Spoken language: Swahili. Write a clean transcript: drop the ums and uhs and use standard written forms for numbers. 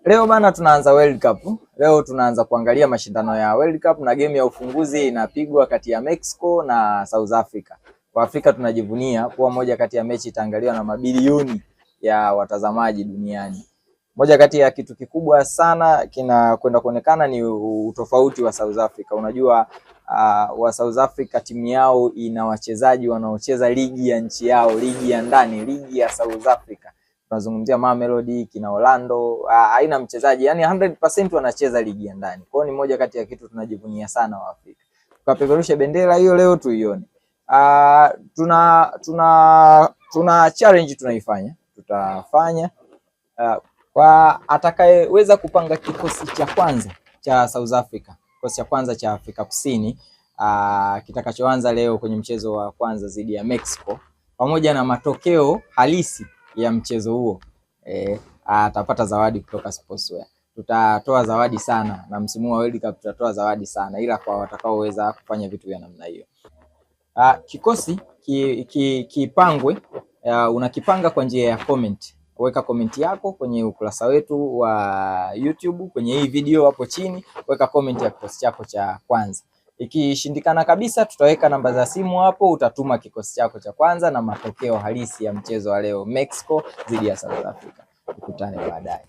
Leo bana tunaanza World Cup. Leo tunaanza kuangalia mashindano ya World Cup na game ya ufunguzi inapigwa kati ya Mexico na South Africa. Kwa Afrika tunajivunia kuwa moja kati ya mechi itaangaliwa na mabilioni ya watazamaji duniani. Moja kati ya kitu kikubwa sana kinakwenda kuonekana ni utofauti wa South Africa. Unajua wa South Africa timu yao ina wachezaji wanaocheza ligi ya nchi yao, ligi ya ndani, ligi ya South Africa. Tunazungumzia Mamelodi, kina Orlando, haina mchezaji yani 100% wanacheza ligi ya ndani. Kwa hiyo ni moja kati ya kitu tunajivunia sana wa Afrika. Tukapeperusha bendera hiyo leo tuione. Tuna challenge tunaifanya. Tutafanya kwa atakayeweza kupanga kikosi cha kwanza cha South Africa, kikosi cha kwanza cha Afrika Kusini kitakachoanza leo kwenye mchezo wa kwanza dhidi ya Mexico, pamoja na matokeo halisi ya mchezo huo, atapata zawadi kutoka Sportswear. Tutatoa zawadi sana na msimu wa World Cup tutatoa zawadi sana, ila kwa watakaoweza kufanya vitu vya namna hiyo. Kikosi kipangwe, unakipanga kwa njia ya comment. Weka comment yako kwenye ukurasa wetu wa YouTube kwenye hii video hapo chini, weka comment ya kikosi chako cha kwanza. Ikishindikana kabisa tutaweka namba za simu hapo, utatuma kikosi chako cha kwanza na matokeo halisi ya mchezo wa leo Mexico dhidi ya South Africa. Tukutane baadaye.